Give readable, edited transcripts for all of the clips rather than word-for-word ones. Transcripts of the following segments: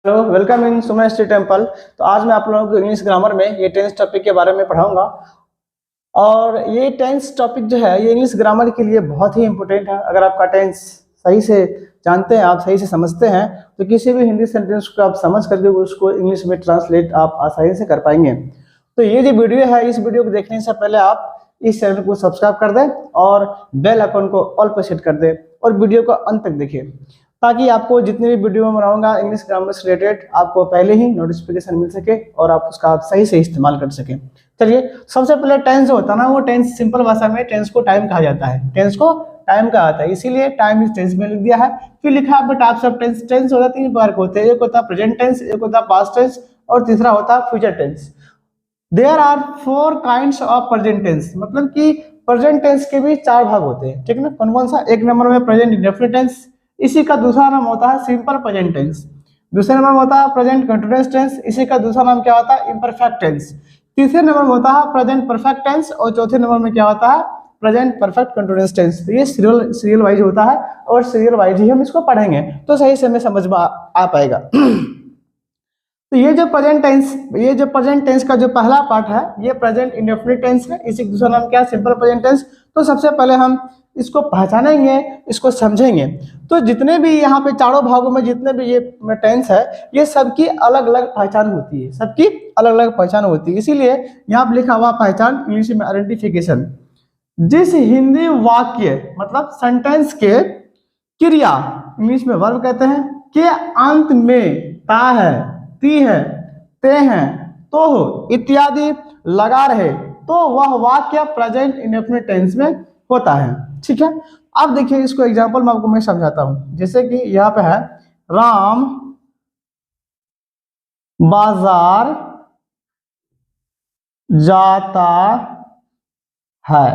Hello, welcome in Suman street temple. तो आज मैं आप लोगों को इंग्लिश ग्रामर में ये टेंस टॉपिक के बारे में पढ़ाऊंगा। और ये टेंस टॉपिक जो है ये इंग्लिश ग्रामर के लिए बहुत ही इंपॉर्टेंट है। अगर आपका टेंस सही से जानते हैं, आप सही से समझते हैं, तो किसी भी हिंदी सेंटेंस को आप समझ करके उसको इंग्लिश में ट्रांसलेट आप आसानी से कर पाएंगे। तो ये जो वीडियो है, इस वीडियो को देखने से पहले आप इस चैनल को सब्सक्राइब कर दें और बेल आइकन को ऑल पर सेट कर दें और वीडियो को अंत तक देखिए, ताकि आपको जितने भी वीडियो में बनाऊंगा इंग्लिश ग्रामर से रिलेटेड आपको पहले ही नोटिफिकेशन मिल सके और आप उसका सही से इस्तेमाल कर सकें। चलिए, सबसे पहले टेंस जो होता है ना, वो टेंस सिंपल भाषा में टेंस को टाइम कहा जाता है। टेंस को टाइम कहा जाता है, इसीलिए टाइम इस टेंस में लिख दिया है। फिर लिखा है टाइप्स ऑफ टेंस। टेंस होता है तीन प्रकार के होते हैं। एक होता है प्रेजेंट टेंस, एक होता है पास्ट टेंस और तीसरा होता है future tense. There are 4 kinds of present tense, मतलब कि प्रेजेंट टेंस के भी 4 भाग होते हैं, ठीक है ना। कौन कौन सा? एक नंबर में प्रेजेंट इंडेफिनिट टेंस, इसी का दूसरा नाम होता है सिंपल प्रेजेंट टेंस। दूसरे नंबर में होता है प्रेजेंट कंटीन्यूअस टेंस, इसी का दूसरा नाम क्या होता है? Imperfect tense. तीसरे नंबर में होता है प्रेजेंट परफेक्ट टेंस और चौथे नंबर में क्या होता है? Present perfect continuous tense. तो ये सीरियल वाइज होता है और सीरियल वाइज ही हम इसको पढ़ेंगे तो सही से हमें समझ में आ पाएगा। तो ये जो प्रेजेंट टेंस का जो पहला पार्ट है ये प्रेजेंट इंडेफिनिट टेंस है, इसी का दूसरा नाम क्या है? Simple present tense. तो सबसे पहले हम इसको पहचानेंगे, इसको समझेंगे। तो जितने भी यहाँ पे चारों भागों में जितने भी ये टेंस है, ये सबकी अलग अलग पहचान होती है, सबकी अलग अलग पहचान होती है। इसीलिए यहाँ पे लिखा हुआ पहचान इंग्लिश में आइडेंटिफिकेशन। जिस हिंदी वाक्य मतलब सेंटेंस के क्रिया, इंग्लिश में वर्ब कहते हैं, के अंत में ता है, ती है, ते हैं, तो हो इत्यादि लगा रहे तो वह वाक्य प्रेजेंट इंडेफिनिट टेंस में होता है, ठीक है। अब देखिए, इसको एग्जांपल में आपको मैं समझाता हूं। जैसे कि यहाँ पे है राम बाजार जाता है।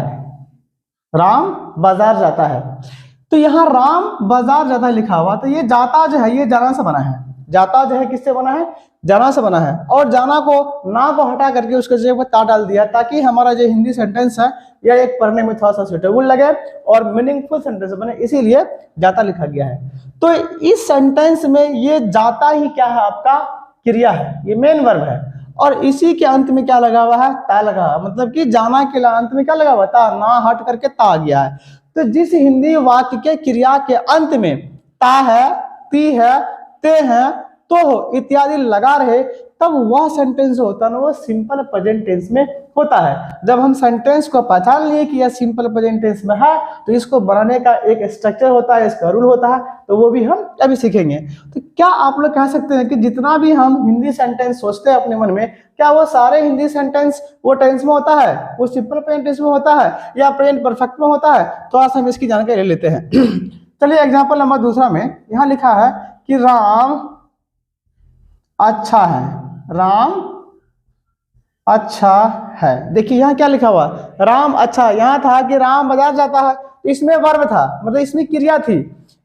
राम बाजार जाता है, तो यहाँ राम बाजार जाता है लिखा हुआ, तो ये जाता जो है ये जाना से बना है। जाता जो है किससे बना है? जाना से बना है। और जाना को ना को हटा करके उसके जगह पर ता डाल दिया, ताकि हमारा जो हिंदी सेंटेंस है यह एक पढ़ने में थोड़ा सा सुटेबल लगे और मीनिंगफुल सेंटेंस बने, इसीलिए जाता लिखा गया है। तो इस सेंटेंस में ये जाता ही क्या है? आपका क्रिया है, ये मेन वर्ब है। और इसी के अंत में क्या लगा हुआ है? ता लगा हुआ, मतलब कि जाना के अंत में क्या लगा हुआ? ता, ना हट करके ता आ गया है। तो जिस हिंदी वाक्य के क्रिया के अंत में ता है, ती है, ते हैं, तो हो इत्यादि लगा रहे, तब वह सेंटेंस होता है ना, वो सिंपल प्रेजेंट टेंस में होता है। जब हम सेंटेंस को पहचान लिए कि यह सिंपल प्रेजेंट टेंस में है, तो इसको बनाने का एक स्ट्रक्चर होता है, इसका रूल होता है, तो वो भी हम अभी सीखेंगे। तो क्या आप लोग कह सकते हैं कि जितना भी हम हिंदी सेंटेंस सोचते हैं अपने मन में, क्या वो सारे हिंदी सेंटेंस वो टेंस में होता है, वो सिंपल प्रेजेंट टेंस में होता है या प्रेजेंट परफेक्ट में होता है? तो आज हम इसकी जानकारी ले लेते हैं। चलिए, एग्जाम्पल नंबर दूसरा में यहाँ लिखा है कि राम अच्छा है। राम अच्छा है, देखिए यहाँ क्या लिखा हुआ? राम अच्छा। यहाँ था कि राम बाजार जाता है, तो इसमें वर्ब था, मतलब इसमें क्रिया थी।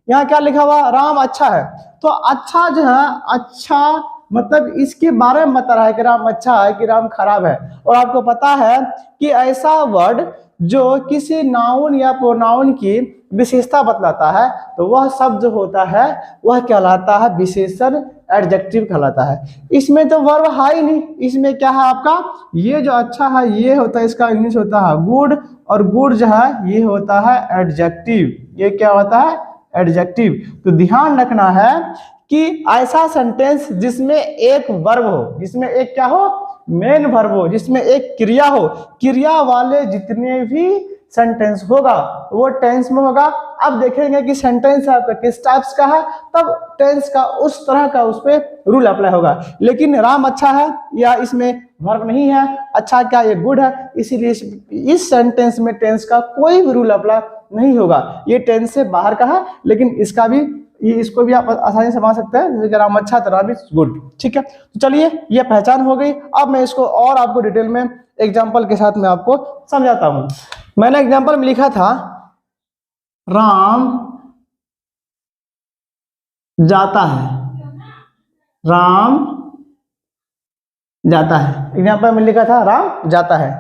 यहाँ क्या लिखा हुआ? राम अच्छा है। तो अच्छा जो है, अच्छा मतलब इसके बारे में बता रहा है कि राम अच्छा है कि राम खराब है। और आपको पता है कि ऐसा वर्ड जो किसी नाउन या प्रोनाउन की विशेषता बतलाता है, तो वह शब्द जो होता है वह कहलाता है विशेषण, एडजेक्टिव कहलाता है। इसमें तो वर्ब है ही नहीं, इसमें क्या है आपका? ये जो अच्छा है ये होता है, इसका इंग्लिश होता है गुड, और गुड जो है ये होता है एडजेक्टिव। ये क्या होता है? एडजेक्टिव। तो ध्यान रखना है कि ऐसा सेंटेंस जिसमें एक वर्ब हो, जिसमें एक क्या हो? मेन वर्ब हो, जिसमें एक क्रिया हो, क्रिया वाले जितने भी सेंटेंस होगा वो टेंस में होगा। अब देखेंगे कि सेंटेंस आपका किस टाइप्स का है, तब टेंस का उस तरह का उस पर रूल अप्लाई होगा। लेकिन राम अच्छा है या इसमें वर्ब नहीं है, अच्छा क्या ये गुड है, इसीलिए इस सेंटेंस में टेंस का कोई भी रूल अप्लाई नहीं होगा। ये टेंस से बाहर का है, लेकिन इसका भी इसको भी आप आसानी से समझ सकते हैं। जैसे कि राम अच्छा तो राम इज गुड, ठीक है। तो चलिए, ये पहचान हो गई। अब मैं इसको और आपको डिटेल में एग्जांपल के साथ मैं आपको समझाता हूं। मैंने एग्जांपल में लिखा था राम जाता है। राम जाता है, एग्जांपल में लिखा था राम जाता है।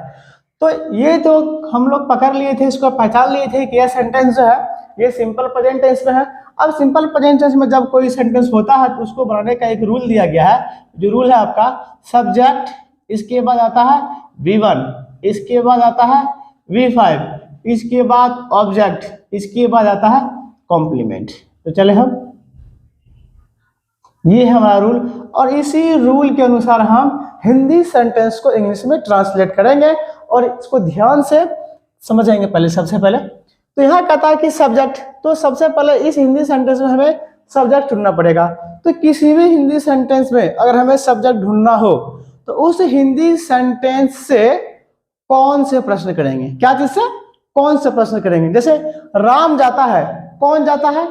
तो ये तो हम लोग पकड़ लिए थे, इसको पहचान लिए थे कि यह सेंटेंस जो है ये सिंपल प्रेजेंट टेंस में है। अब सिंपल प्रेजेंट टेंस में जब कोई सेंटेंस होता है तो उसको बनाने का एक रूल दिया गया है, जो रूल है आपका सब्जेक्ट, इसके बाद आता है V1, इसके बाद आता है V5, इसके बाद ऑब्जेक्ट, इसके बाद आता है कॉम्प्लीमेंट। तो चले हम, ये है हमारा रूल, और इसी रूल के अनुसार हम हिंदी सेंटेंस को इंग्लिश में ट्रांसलेट करेंगे और इसको ध्यान से समझेंगे। पहले सबसे पहले तो यहाँ कहता है कि सब्जेक्ट, तो सबसे पहले इस हिंदी सेंटेंस में हमें सब्जेक्ट ढूंढना पड़ेगा। तो किसी भी हिंदी सेंटेंस में अगर हमें सब्जेक्ट ढूंढना हो तो उस हिंदी सेंटेंस से कौन से प्रश्न करेंगे, क्या चीज से, कौन से प्रश्न करेंगे। जैसे राम जाता है, कौन जाता है,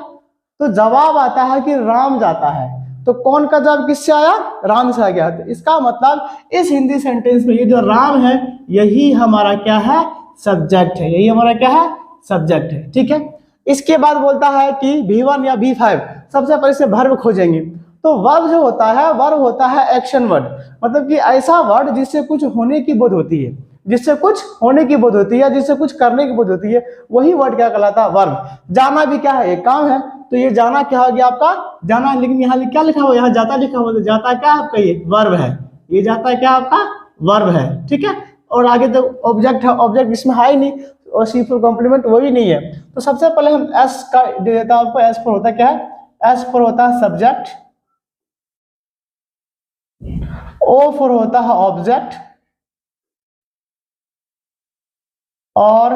तो जवाब आता है कि राम जाता है, तो कौन का जवाब किससे आया, राम से आ गया। तो इसका मतलब इस हिंदी सेंटेंस में ये जो राम है यही हमारा क्या है, सब्जेक्ट है, यही हमारा क्या है, सब्जेक्ट है। ठीक है, इसके बाद बोलता है कि V1 या V5, सबसे पहले से वर्ब खोजेंगे। तो वर्ब जो होता है, वर्ब होता है एक्शन वर्ड, मतलब कि ऐसा वर्ड जिससे कुछ होने की बोध होती है, जिससे कुछ होने की बोध होती है, जिससे कुछ करने की बोध होती है, वही वर्ड क्या कहलाता है, वर्ब। जाना भी क्या है, एक काम है, तो ये जाना क्या हो गया आपका, जाना। लेकिन यहाँ क्या लिखा हुआ, यहाँ जाता लिखा हुआ, तो जाता क्या आपका, ये वर्ब है, ये जाता क्या आपका वर्ब है। ठीक है, और आगे तो ऑब्जेक्ट है, ऑब्जेक्ट इसमें है ही नहीं, और सी फॉर कॉम्प्लीमेंट वो भी नहीं है। तो सबसे पहले हम एस का दे देता हूं आपको, एस फॉर होता क्या है, एस फॉर होता है सब्जेक्ट, ओ फॉर होता है ऑब्जेक्ट, और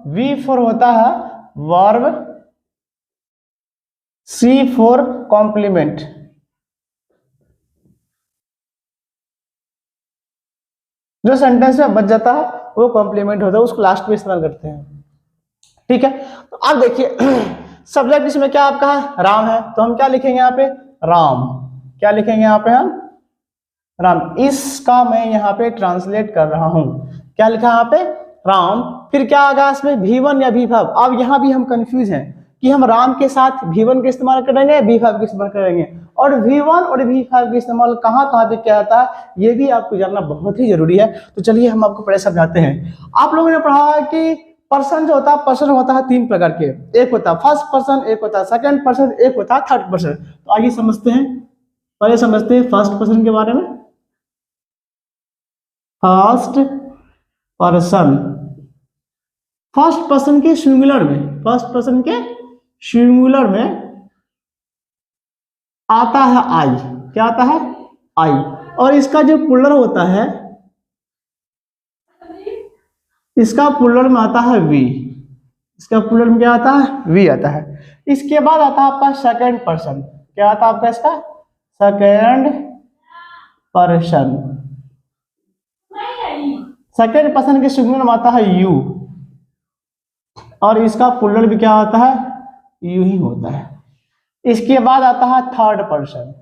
वी फॉर होता है वर्ब, सी फॉर कॉम्प्लीमेंट। जो सेंटेंस में बच जाता है वो कॉम्प्लीमेंट होता है, उसको लास्ट में इस्तेमाल करते हैं। ठीक है, तो अब देखिए सब्जेक्ट इसमें क्या आपका है, राम है, तो हम क्या लिखेंगे यहाँ पे, राम। क्या लिखेंगे यहाँ पे हम, राम। इसका मैं यहाँ पे ट्रांसलेट कर रहा हूं, क्या लिखा यहाँ पे, राम। फिर क्या आगा इसमें, V1 या V5। अब यहाँ भी हम कंफ्यूज हैं कि हम राम के साथ V1 का इस्तेमाल करेंगे, V5 का इस्तेमाल करेंगे, और V1 और V5 का इस्तेमाल कहाँ कहाँ पे क्या आता है, ये भी आपको जानना बहुत ही जरूरी है। तो चलिए हम आपको पहले समझाते हैं। आप लोगों ने पढ़ा है कि पर्सन जो होता है, पर्सन होता है तीन प्रकार के, एक होता है फर्स्ट पर्सन, एक होता है सेकंड पर्सन, एक होता है थर्ड पर्सन। तो आइए समझते हैं, पहले समझते हैं फर्स्ट पर्सन के बारे में। फर्स्ट पर्सन, फर्स्ट पर्सन के सिंगुलर में, फर्स्ट पर्सन के सिंगुलर में आता है आई, क्या आता है, आई। और इसका जो प्लूरल होता है, इसका प्लूरल में आता है वी, इसका प्लूरल में क्या आता है, वी आता है। इसके बाद आता है आपका सेकंड पर्सन, क्या आता है आपका इसका, सेकंड पर्सन। सेकंड पर्सन के सिंगुलर में आता है यू, और इसका प्लूरल भी क्या होता है, यू ही होता है। इसके बाद आता है थर्ड पर्सन,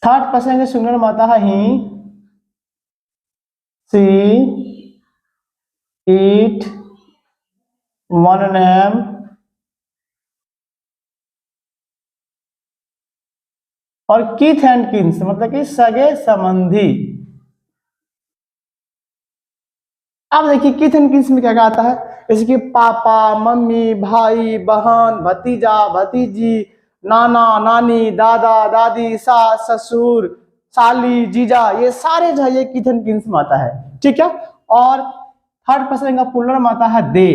थर्ड पर्सन के सिंगुलर में आता है ही, सी, इट, वन नेम, और किथ एंड किन्स, मतलब कि सगे संबंधी। अब देखिए किथ एंड किन्स में क्या क्या आता है, जैसे कि पापा, मम्मी, भाई, बहन, भतीजा, भतीजी, नाना, नानी, दादा, दादी, सास, ससुर, साली, जीजा, ये सारे जो है ये किथ एंड किन्स में आता है। ठीक है, और थर्ड पर्सन का प्लूरल में आता है दे,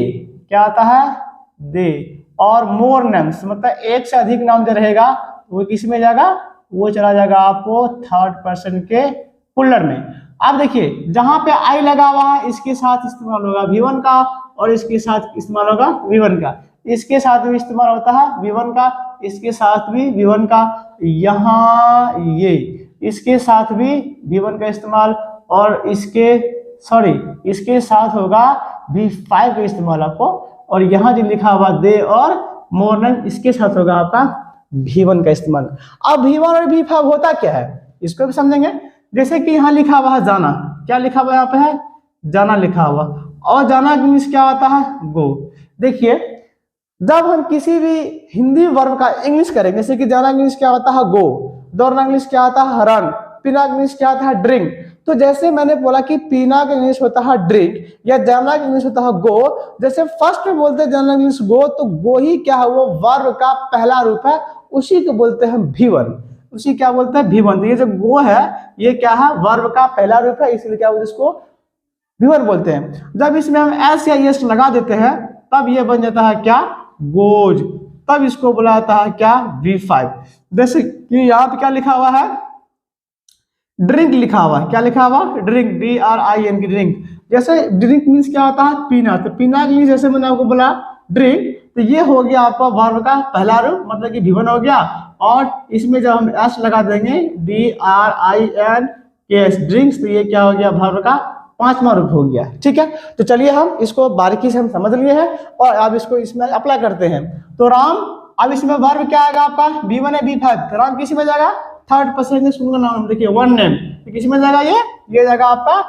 क्या आता है, दे। और मोर नेम्स, मतलब एक से अधिक नाम जो रहेगा वो किस में जाएगा, वो चला जाएगा आपको थर्ड पर्सन के प्लूरल में। अब देखिए जहां पे आई लगा हुआ है इसके साथ इस्तेमाल होगा V1 का, और इसके साथ इस्तेमाल होगा V1 का, इसके साथ भी इस्तेमाल होता है V1 का, इसके साथ भी V1 का, यहाँ ये इसके साथ भी V1 का इस्तेमाल, और इसके इसके साथ होगा V5 का इस्तेमाल आपको, और यहाँ जो लिखा हुआ दे और मोर देन इसके साथ होगा आपका V1 का इस्तेमाल। अब V1 और V5 होता क्या है इसको भी समझेंगे। जैसे कि यहाँ लिखा हुआ है जाना, क्या लिखा हुआ यहाँ पे है, जाना लिखा हुआ, और जाना मीन्स क्या होता है, गो। देखिए जब हम किसी भी हिंदी वर्ब का इंग्लिश करेंगे, जैसे कि जाना मीन्स क्या होता है, गो, दौड़ना इंग्लिश क्या आता है रन, पीना इंग्लिश क्या आता है ड्रिंक। तो जैसे मैंने बोला कि पीना का इंग्लिश होता है ड्रिंक या जाना का इंग्लिश होता है गो, जैसे फर्स्ट में बोलते हैं जाना इंग्लिश गो, तो गो ही क्या है वो वर्ब का पहला रूप है, उसी को बोलते हैं V1, उसी क्या बोलते हैं V1। तो ये जो गो है ये क्या है वर्ब का पहला रूप है, इसलिए क्या बोलते हैं इसको V1 बोलते हैं। जब इसमें हम एस या एस लगा देते हैं तब ये बन जाता है क्या गोज, तब इसको बोला जाता है क्या V5। जैसे कि यहाँ पे क्या लिखा हुआ है ड्रिंक लिखा हुआ है, क्या लिखा हुआ ड्रिंक, DRINK की ड्रिंक। जैसे ड्रिंक मीन्स क्या होता है पीना, तो पीना के लिए जैसे मैंने आपको बोला ड्रिंक, तो ये हो गया आपका वर्ब का पहला रूप मतलब कि V1 हो गया। और इसमें जब हम एस लगा देंगे DRINKS ड्रिंक्स, तो ये क्या हो गया वर्ब का पांचवा रूप हो गया। ठीक है, तो चलिए हम इसको बारीकी से हम समझ लिए हैं और अब इसको इसमें अप्लाई करते हैं। तो राम, अब इसमें वर्ब क्या आएगा आपका V1 है V5, तो राम किसी में जाएगा थर्ड पर्सन के सिंगुलर नाउन, देखिए वन नेम, तो किसी में जाएगा ये जाएगा आपका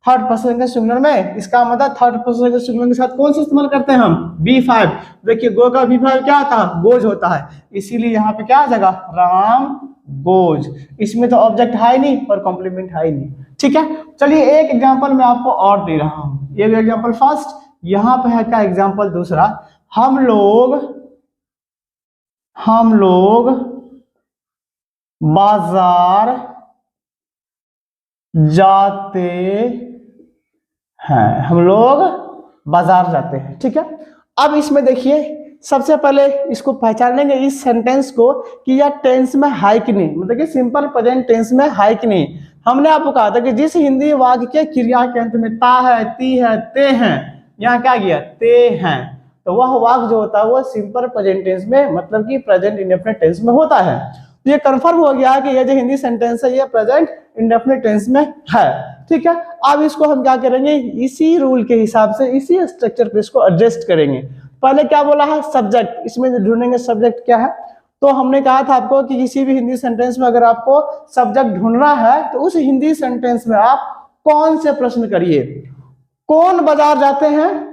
थर्ड पर्सन के सिंगुलर में। इसका मतलब थर्ड पर्सन के सिंगुलर के साथ कौन सा इस्तेमाल करते हैं हम V5। देखिए गो का V5 क्या था गोज होता है, इसीलिए यहाँ पे क्या आ जाएगा राम गोज। इसमें तो ऑब्जेक्ट है ही नहीं और कॉम्प्लीमेंट है ही नहीं। ठीक है, चलिए एक एग्जांपल मैं आपको और दे रहा हूं, ये एग्जांपल फर्स्ट, यहाँ पे है क्या एग्जांपल दूसरा। हम लोग बाजार जाते हैं, हम लोग बाजार जाते हैं। ठीक है, अब इसमें देखिए सबसे पहले इसको पहचानेंगे इस सेंटेंस को कि यह टेंस में है कि नहीं, मतलब कि सिंपल प्रेजेंट टेंस में है कि नहीं। हमने आपको कहा था कि जिस हिंदी वाक्य के क्रिया के अंत में ता है, ती है, ते हैं, यहाँ क्या गया ते हैं, तो वह वाक्य जो होता है वो सिंपल प्रेजेंट टेंस में मतलब कि प्रेजेंट इंडेफिनिट टेंस में होता है। तो ये कंफर्म हो गया कि ये जो हिंदी सेंटेंस है ये प्रेजेंट इंडेफिनिट टेंस में है। ठीक है, अब इसको हम क्या करेंगे इसी रूल के हिसाब से इसी स्ट्रक्चर पे इसको एडजस्ट करेंगे। पहले क्या बोला है सब्जेक्ट, इसमें ढूंढेंगे सब्जेक्ट क्या है। तो हमने कहा था आपको कि किसी भी हिंदी सेंटेंस में अगर आपको सब्जेक्ट ढूंढना है तो उस हिंदी सेंटेंस में आप कौन से प्रश्न करिए, कौन बाजार जाते हैं,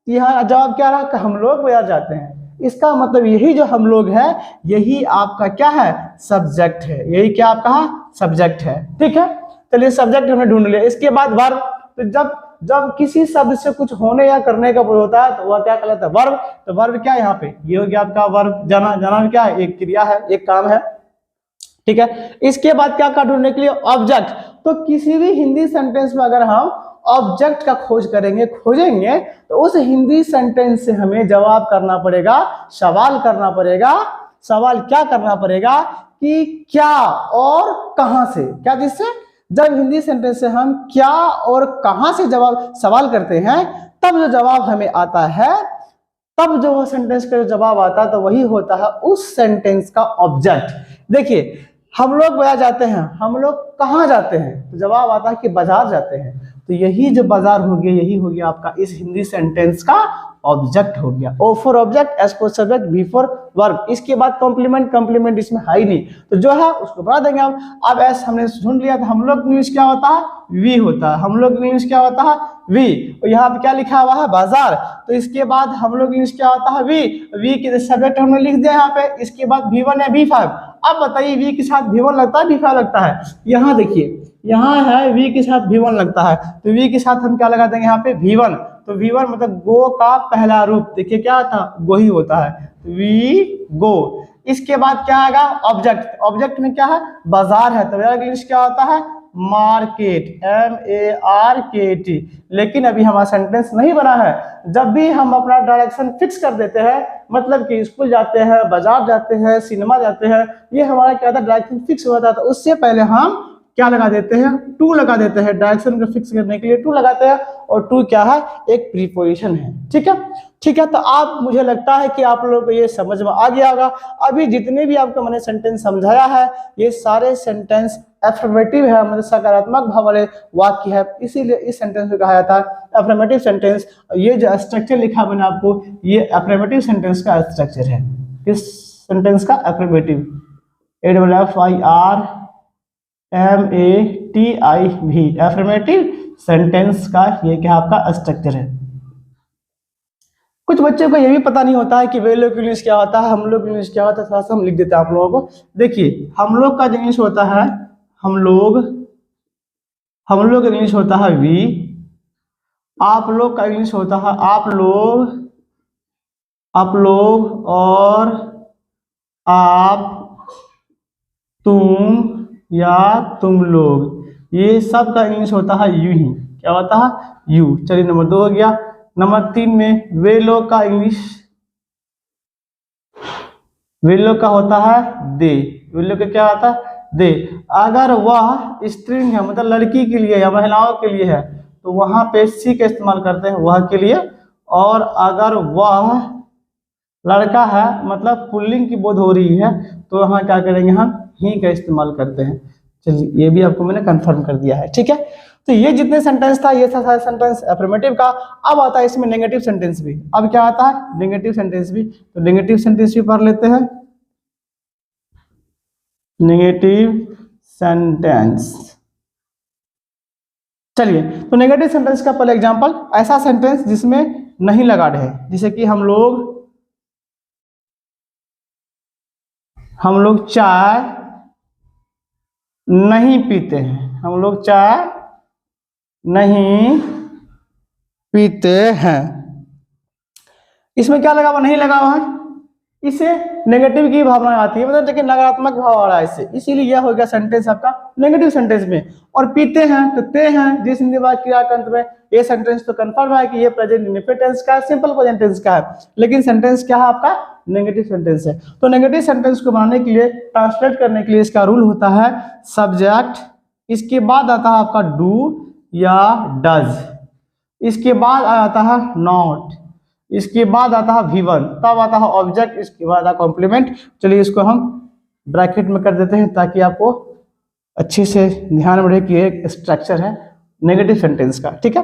यहाँ जवाब क्या रहा कि हम लोग बाजार जाते हैं। इसका मतलब यही जो हम लोग है यही आपका क्या है सब्जेक्ट है, यही क्या आपका सब्जेक्ट है। ठीक है, चलिए सब्जेक्ट हमने ढूंढ लिया। इसके बाद वर्ब, तो जब किसी शब्द से कुछ होने या करने का बोल होता है तो वह क्या कहलाता है वर्ब। तो वर्ब क्या है यहाँ पे ये हो गया आपका वर्ब, जाना, जाना क्या है एक क्रिया है, एक काम है। ठीक है, इसके बाद क्या ढूंढने के लिए ऑब्जेक्ट। तो किसी भी हिंदी सेंटेंस में अगर हम ऑब्जेक्ट का खोजेंगे तो उस हिंदी सेंटेंस से हमें जवाब करना पड़ेगा, सवाल करना पड़ेगा। सवाल क्या करना पड़ेगा कि क्या और कहां से, क्या जिससे जब हिंदी सेंटेंस से हम क्या और कहां से जवाब सवाल करते हैं तब जो जवाब हमें आता है, तब जो सेंटेंस का जवाब आता है तो वही होता है उस सेंटेंस का ऑब्जेक्ट। देखिए हम लोग बाजार जाते हैं, हम लोग कहाँ जाते हैं, तो जवाब आता है कि बाजार जाते हैं। तो यही जो बाजार हो गया यही हो गया आपका इस हिंदी सेंटेंस का ऑब्जेक्ट हो गया। O for object, S for subject, V for verb. इसके बाद कॉम्प्लीमेंट इसमें है ही नहीं, तो जो है उसको बढ़ा देंगे हम। अब S हमने ढूंढ लिया, तो हम लोग इंग्लिश क्या होता है V होता है, हम लोग इंग्लिश क्या होता है V। और यहाँ पे क्या लिखा हुआ है बाजार, तो इसके बाद हम लोग इंग्लिश क्या होता है V के सब्जेक्ट हमने लिख दिया यहाँ पे। इसके बाद V1 है V5। अब बताइए V के साथ V1 लगता है V5 लगता है, यहाँ देखिए यहाँ है V के साथ V1 लगता है, तो V के साथ हम क्या लगा देंगे यहाँ पे V1। तो V1 मतलब गो का पहला रूप, देखिए क्या था गो ही होता है, वी गो। इसके बाद क्या आएगा ऑब्जेक्ट, ऑब्जेक्ट में क्या है बाजार है, तो इंग्लिश क्या होता है मार्केट, MARKT। लेकिन अभी हमारा सेंटेंस नहीं बना है। जब भी हम अपना डायरेक्शन फिक्स कर देते हैं, मतलब कि स्कूल जाते हैं, बाजार जाते हैं, सिनेमा जाते हैं, ये हमारा क्या था डायरेक्शन फिक्स हुआ था, तो उससे पहले हम क्या लगा देते हैं टू लगा देते हैं, डायरेक्शन को फिक्स करने के लिए टू लगाते हैं। और टू क्या है एक प्रीपोजिशन है। ठीक है, ठीक है, तो आप मुझे लगता है कि आप लोगों को ये समझ में आ गया होगा। अभी जितने भी आपको मैंने सेंटेंस समझाया है ये सारे सेंटेंस एफर्मेटिव है, मतलब सकारात्मक भाव वाले वाक्य है, इसीलिए इस सेंटेंस को कहा जाता है एफर्मेटिव सेंटेंस। ये जो स्ट्रक्चर लिखा मैंने आपको ये एफर्मेटिव सेंटेंस का स्ट्रक्चर है। किस सेंटेंस का एफर्मेटिव, AFFIRMATIV एफर्मेटिव सेंटेंस का ये क्या आपका स्ट्रक्चर है। कुछ बच्चों को ये भी पता नहीं होता है कि वे लोग इंग्लिश क्या होता है, हम लोग इंग्लिश क्या होता है, थोड़ा सा हम लिख देते हैं आप लोगों को। देखिए हम लोग का इंग्लिश होता है, हम लोग इंग्लिश होता है वी, आप लोग का इंग्लिश होता है आप लोग और आप, तुम या तुम लोग, ये सब का इंग्लिश होता है यू ही। क्या होता है? यू। चलिए नंबर 2 हो गया। नंबर 3 में वे लोग का इंग्लिश, वे लोग का होता है दे। वे लोग का क्या होता है? दे। अगर वह स्त्रीलिंग है, मतलब लड़की के लिए या महिलाओं के लिए है, तो वहां पे सी का इस्तेमाल करते हैं वह के लिए। और अगर वह लड़का है, मतलब पुल्लिंग की बोध हो रही है, तो वहाँ क्या करेंगे? हम ही का इस्तेमाल करते हैं। चलिए ये भी आपको मैंने कंफर्म कर दिया है, ठीक है। तो ये जितने सेंटेंस था, ये था सारा सेंटेंस अफर्मेटिव का। अब आता है इसमें नेगेटिव सेंटेंस भी। अब क्या आता है? नेगेटिव सेंटेंस भी। तो नेगेटिव सेंटेंस भी पढ़ लेते हैं। नेगेटिव सेंटेंस, चलिए। तो नेगेटिव सेंटेंस का पहले एग्जांपल, ऐसा सेंटेंस जिसमें नहीं लगा है, जैसे कि हम लोग चाय नहीं पीते हैं। हम लोग चाय नहीं पीते हैं। इसमें क्या लगा हुआ? नहीं लगा हुआ है। इससे नेगेटिव की भावना आती है, मतलब देखिए नकारात्मक भाव आ रहा है इससे, इसीलिए यह हो गया सेंटेंस आपका नेगेटिव सेंटेंस में। और पीते हैं तो ते हैं, जिस हिंदी वाक्य क्रिया के अंत में, ये सेंटेंस तो कंफर्म है कि ये प्रेजेंट इंडेफिनिट टेंस का, सिंपल प्रेजेंट टेंस का है, लेकिन सेंटेंस क्या है आपका? नेगेटिव सेंटेंस है। तो नेगेटिव सेंटेंस को बनाने के लिए, ट्रांसलेट करने के लिए इसका रूल होता है सब्जेक्ट, इसके बाद आता है आपका डू या डज, इसके बाद आ जाता है नॉट, इसके बाद आता है V1, तब आता है ऑब्जेक्ट, इसके बाद आता है कॉम्प्लीमेंट। चलिए इसको हम ब्रैकेट में कर देते हैं ताकि आपको अच्छे से ध्यान में रहे कि एक स्ट्रक्चर है नेगेटिव सेंटेंस का, ठीक है।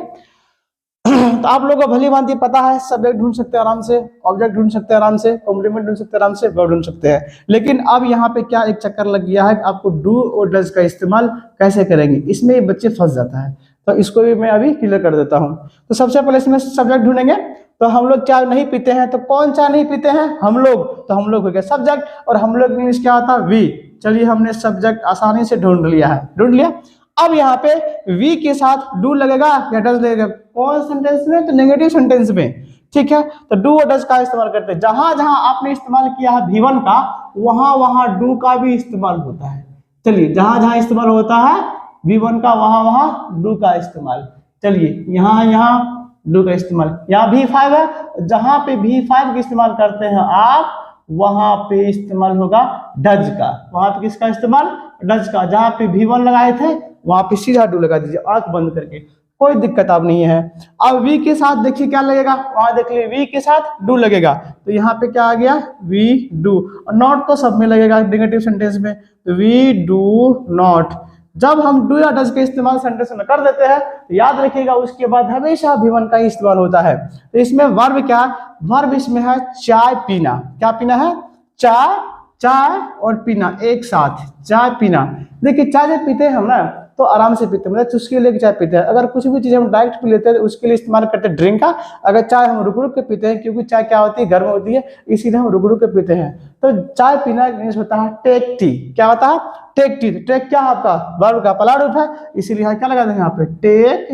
तो आप लोगों को भली भांति पता है, सब्जेक्ट ढूंढ सकते हैं आराम से, ऑब्जेक्ट ढूंढ सकते हैं आराम से, कॉम्प्लीमेंट ढूंढ सकते हैं आराम से, वर्ब ढूंढ सकते हैं। लेकिन अब यहाँ पे क्या एक चक्कर लग गया है, आपको डू और डज का इस्तेमाल कैसे करेंगे, इसमें ये बच्चे फंस जाता है। तो इसको भी मैं अभी क्लियर कर देता हूँ। तो सबसे पहले इसमें सब्जेक्ट ढूंढेंगे। तो हम लोग चाय नहीं पीते हैं, तो कौन चाय नहीं पीते हैं? हम लोग। तो हम लोग हो गया सब्जेक्ट, और हम लोग इंग्लिश क्या होता है? वी। चलिए हमने सब्जेक्ट आसानी से ढूंढ लिया है, ढूंढ लिया। अब यहाँ पे वी के साथ डू लगेगा या डज लगेगा? कौन सेंटेंस में? तो नेगेटिव सेंटेंस में, ठीक है। तो डू और डज का इस्तेमाल करते हैं। जहां जहां आपने इस्तेमाल किया है V1 का, वहां वहां डू का भी इस्तेमाल होता है। चलिए जहां जहां इस्तेमाल होता है V1 का, वहां वहां डू का इस्तेमाल। चलिए यहाँ डू का इस्तेमाल, यहाँ V5 है, जहां पे V5 का इस्तेमाल करते हैं आप, वहां पे इस्तेमाल होगा डज का। वहां पे किसका इस्तेमाल? डज का। जहां पे V1 लगाए थे वहां पे सीधा डू लगा दीजिए, आंख बंद करके, कोई दिक्कत अब नहीं है। अब वी के साथ देखिए क्या लगेगा, वहां देख लीजिए वी के साथ डू लगेगा, तो यहाँ पे क्या आ गया? We do. और नॉट तो सब में लगेगा नेगेटिव सेंटेंस में, तो वी डू नॉट। जब हम डू या डज के इस्तेमाल सेंटेंस में कर देते हैं, तो याद रखिएगा उसके बाद हमेशा V1 का ही इस्तेमाल होता है। तो इसमें वर्ब क्या? वर्ब इसमें है चाय पीना। क्या पीना है? चाय। चाय और पीना एक साथ, चाय पीना। देखिए चाय जब पीते हैं हम ना, तो आराम से पीते हैं, मतलब चुस्की लेके चाय पीते हैं। अगर कुछ भी चीज हम डायरेक्ट पी लेते हैं तो उसके लिए इस्तेमाल करते हैं ड्रिंक का। अगर चाय हम रुक रुक के पीते हैं, क्योंकि चाय क्या होती है? गर्म होती है, इसीलिए हम रुक रुक के पीते हैं। तो चाय पीना इंग्लिश होता है टेक टी। क्या होता है? Take T. टेक क्या है आपका? वर्ब का पहला रूप है, इसीलिए क्या लगा देंगे यहाँ पे? टेक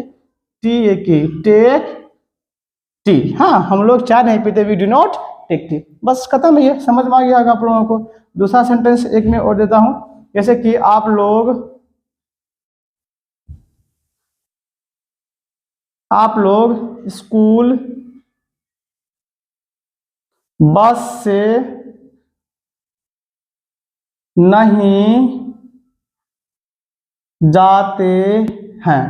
टी, एक टेक टी। हाँ, हम लोग चाय नहीं पीते, we do not take tea. बस खत्म है, ये समझ में आ गया होगा आप लोगों को। दूसरा सेंटेंस एक में और देता हूं, जैसे कि आप लोग स्कूल बस से नहीं जाते हैं।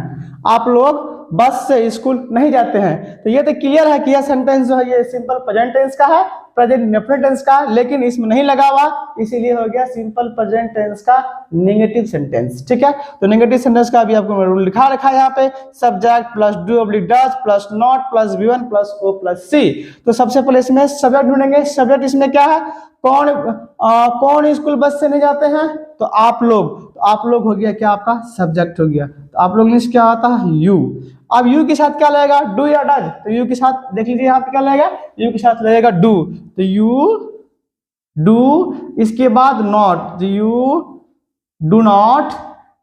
आप लोग बस से स्कूल नहीं जाते हैं। तो ये तो क्लियर है कि यह सेंटेंस जो है ये सिंपल प्रेजेंट टेंस का है, प्रेजेंट इंडेफिनिट टेंस का, लेकिन इसमें नहीं लगा हुआ, इसीलिए हो गया सिंपल प्रेजेंट टेंस का नेगेटिव सेंटेंस, ठीक है। तो नेगेटिव सेंटेंस का भी आपको रूल लिखा रखा है यहाँ पे, subject plus do oblique does plus not plus V1 plus O plus C। तो सबसे पहले इसमें सब्जेक्ट ढूंढेंगे। सब्जेक्ट इसमें क्या है? कौन स्कूल बस से नहीं जाते हैं? तो आप लोग। तो आप लोग हो गया क्या? आपका सब्जेक्ट हो गया। तो आप लोग इंग्लिश क्या आता है? यू। अब यू के साथ क्या लगेगा, डू या डज, तो यू के साथ देख लीजिए यहाँ पे क्या लगेगा, यू के साथ लगेगा डू, तो यू डू, इसके बाद नॉट, यू डू नॉट,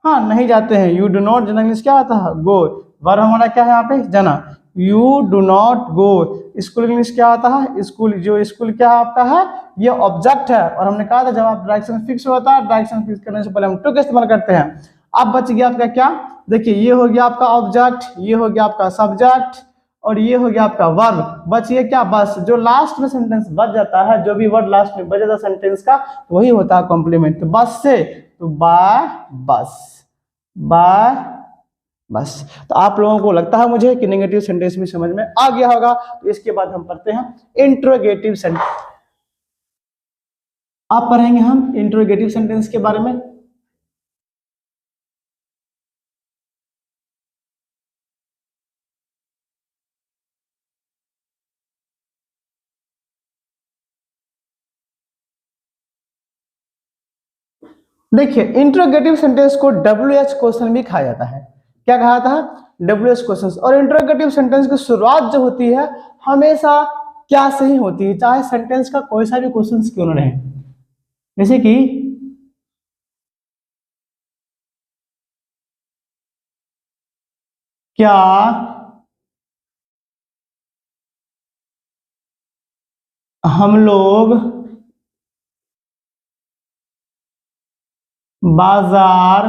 हाँ नहीं जाते हैं, यू डू नॉट, जना इंग्लिश क्या आता है, गो, वर्ब हमारा क्या है यहाँ पे, जाना, you do not go, school English क्या आता है, स्कूल, जो स्कूल क्या आपका है, ये ऑब्जेक्ट है, और हमने कहा था जब आप डायरेक्शन फिक्स होता है, डायरेक्शन फिक्स करने से पहले हम टू का इस्तेमाल करते हैं। अब बच गया आपका क्या, देखिए ये हो गया आपका ऑब्जेक्ट, ये हो गया आपका सब्जेक्ट, और ये हो गया आपका वर्ब, बचिए क्या, बस, जो लास्ट में सेंटेंस बच जाता है, जो भी वर्ड लास्ट में बच जाता है सेंटेंस का, वही होता है कॉम्प्लीमेंट, तो बस से, तो बाय बस, बाय बस। तो आप लोगों को लगता है मुझे कि नेगेटिव सेंटेंस भी समझ में आ गया होगा, तो इसके बाद हम पढ़ते हैं इंट्रोगेटिव सेंटेंस। आप पढ़ेंगे हम इंट्रोगेटिव सेंटेंस के बारे में। देखिए इंट्रोगेटिव सेंटेंस को WH क्वेश्चन भी कहा जाता है, क्या कहा जाता है, WH क्वेश्चन। और इंट्रोगेटिव सेंटेंस की शुरुआत जो होती है हमेशा क्या से ही होती है, चाहे सेंटेंस का कोई सा भी क्वेश्चन क्यों न रहे, जैसे कि क्या हम लोग बाजार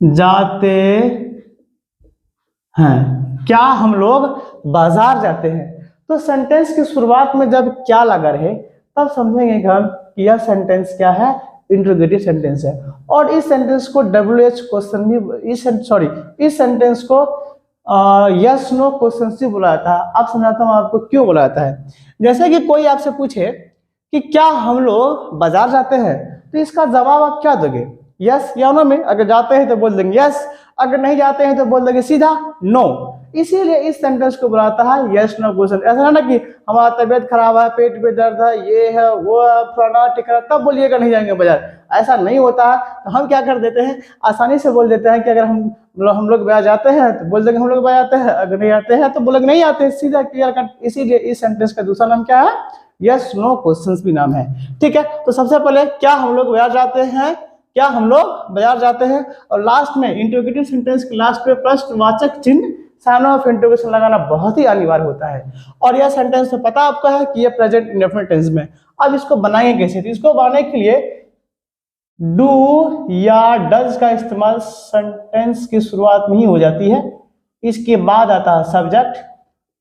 जाते हैं, क्या हम लोग बाजार जाते हैं। तो सेंटेंस की शुरुआत में जब क्या लगा रहे तब समझेंगे कि हम कि यह सेंटेंस क्या है, इंट्रोगेटिव सेंटेंस है। और इस सेंटेंस को WH क्वेश्चन भी, इस सेंटेंस को यस नो क्वेश्चन से बुलाया था। अब समझाता हूँ आपको क्यों बुलाया जाता है। जैसे कि कोई आपसे पूछे कि क्या हम लोग बाजार जाते हैं, तो इसका जवाब आप क्या दोगे, यस या नो में। अगर जाते हैं तो बोल देंगे यस, अगर नहीं जाते हैं तो बोल देंगे सीधा नो। इसीलिए इस सेंटेंस को बुलाता है यस नो क्वेश्चन। ऐसा है ना कि हमारा तबियत खराब है, पेट में दर्द है, ये है वो है, फलाना टिकरा, तब बोलिएगा नहीं जाएंगे बाजार, ऐसा नहीं होता है। तो हम क्या कर देते हैं, आसानी से बोल देते हैं कि अगर हम लोग बाजार जाते हैं तो बोल देंगे हम लोग बाजार जाते हैं, अगर नहीं आते हैं तो बोलेंगे नहीं आते, सीधा क्लियर कट। इसीलिए इस सेंटेंस का दूसरा नाम क्या है, यस नो क्वेश्चंस भी नाम है। ठीक है, तो सबसे पहले क्या हम लोग बाजार जाते हैं, क्या हम लोग बाजार जाते हैं, और लास्ट में इंट्रोगेटिव सेंटेंस के लास्ट में प्रश्नवाचक चिन्ह साइन ऑफ इंट्रोगेशन लगाना बहुत ही अनिवार्य होता है। और यह सेंटेंस तो पता आपको है कि यह प्रेजेंट इंडेफिनिट टेंस में। अब इसको बनाएंगे कैसे, तो इसको बनाने के लिए डू या डज का इस्तेमाल सेंटेंस की शुरुआत में ही हो जाती है। इसके बाद आता है सब्जेक्ट,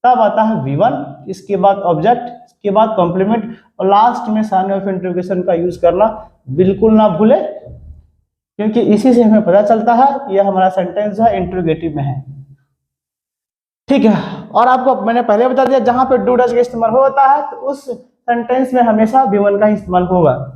तब आता है V1, इसके बाद ऑब्जेक्ट, इसके बाद कॉम्प्लीमेंट, और लास्ट में साइन ऑफ इंट्रोगेशन का यूज करना बिल्कुल ना भूले, क्योंकि इसी से हमें पता चलता है यह हमारा सेंटेंस है इंट्रोगेटिव में है। ठीक है, और आपको मैंने पहले बता दिया जहां पे डू डज का इस्तेमाल होता है तो उस सेंटेंस में हमेशा V1 का ही इस्तेमाल होगा।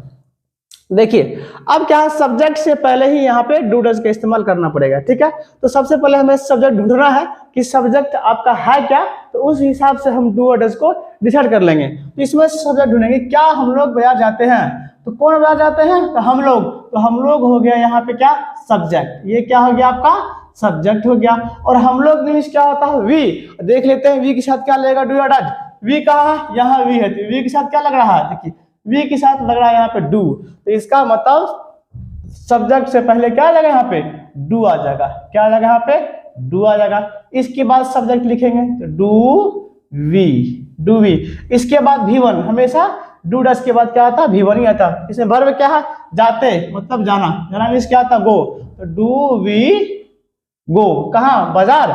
देखिए अब क्या है, सब्जेक्ट से पहले ही यहाँ पे डू डज का इस्तेमाल करना पड़ेगा। ठीक है, तो सबसे पहले हमें सब्जेक्ट ढूंढना है कि सब्जेक्ट आपका है क्या, तो उस हिसाब से हम डू और डज को डिसाइड कर लेंगे। तो इसमें सब्जेक्ट ढूंढेंगे, क्या हम लोग बाजार जाते हैं, तो कौन बाजार जाते हैं, तो हम लोग, तो हम लोग हो गया यहाँ पे क्या, सब्जेक्ट, ये क्या हो गया आपका सब्जेक्ट हो गया। और हम लोग इंग्लिश क्या होता है, वी। देख लेते हैं वी के साथ क्या लगेगा, डू या डज। वी कहाँ है, यहाँ वी है, तो वी के साथ क्या लग रहा है, देखिए वी के साथ लग रहा है यहाँ पे डू, तो इसका मतलब सब्जेक्ट से पहले क्या आ जाएगा यहाँ पे, डू आ जाएगा, क्या आ जाएगा यहाँ पे, डू आ जाएगा। इसके बाद सब्जेक्ट लिखेंगे तो डू वी। इसके बाद V1, हमेशा डू डज के बाद क्या आता, V1 ही आता। इसमें वर्ब क्या है, जाते, मतलब जाना, जाना मीन्स क्या आता, गो, तो डू वी गो, कहाँ, बाजार।